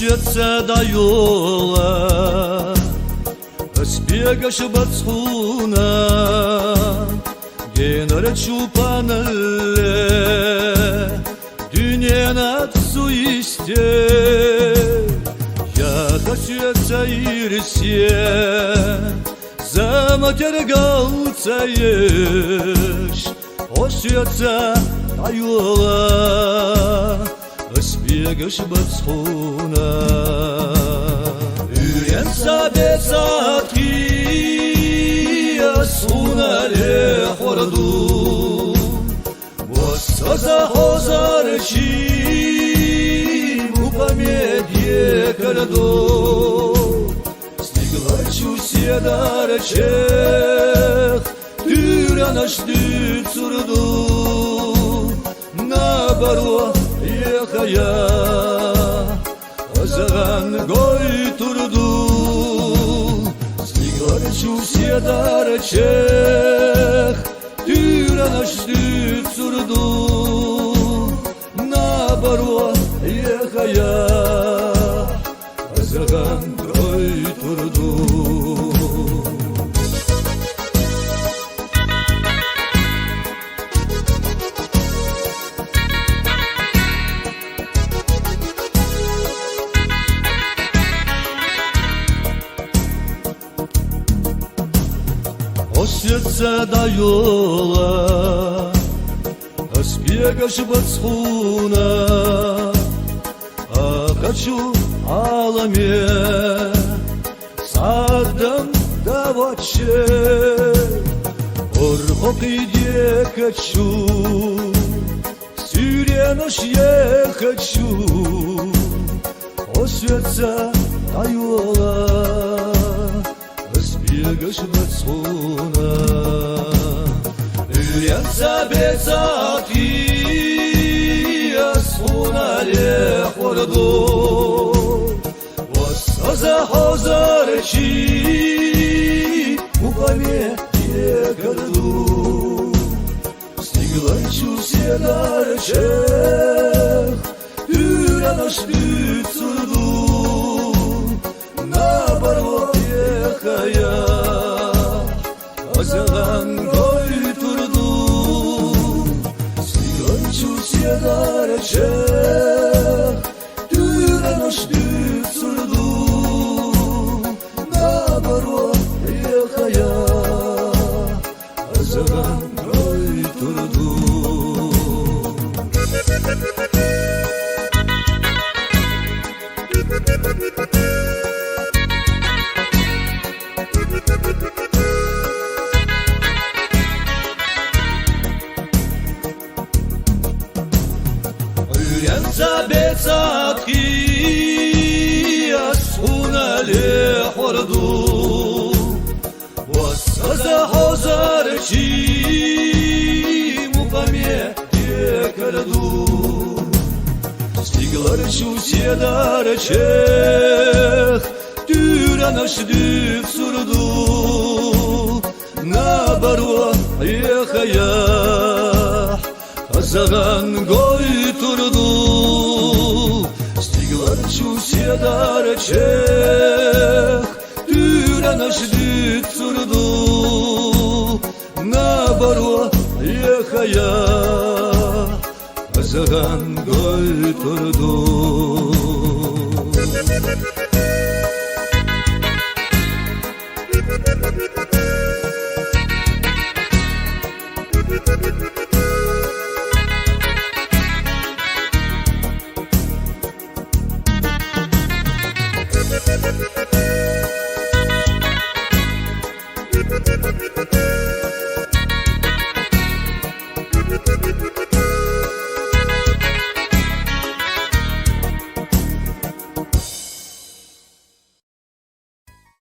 сердце до yola Сбегаешь бацхуна Генер чупанле Дюненат суисте Я сердце ирсе Заматергалцаешь О сердце до yola Сбегаешь бацхуна Sabetsatki sunale khordu Vosaza hozarchi mupamedye kardu Stiglachu sedarchekh Tyranashdy tsurdu Nabaro yekhaya Azan goy turdu Darçek Tyranashdy tsurdu Nabarwa yekhaya Azaghan goy turdu О сердце до yola Сбегаешь бацхуна А хочу аламе Садам даваче Орхок иде хочу Сюренош я хочу О сердце до yola Сбегаешь бацхуна Ülyen sabetsatki Sunale khordu Vosaza hozarchi Mupame yekardu Stiglachu sedarchekh Tyranashdy tsurdu Nabarwa yekhaya Azaghan goy turdu Stiglachu sedarchekh Tyranashdy tsurdu Nabarwa yekhaya Azaghan goy turdu Ülyen sabetsatki sunale khordu Vosaza hozarchi mupame yekardu Stiglachu sedarchekh Tyranashdy tsurdu Nabarwa yekhaya Azaghan goy turdu Stiglachu sedarchekh Tyranashdy tsurdu Nabarwa yekhaya Azaghan goy turdu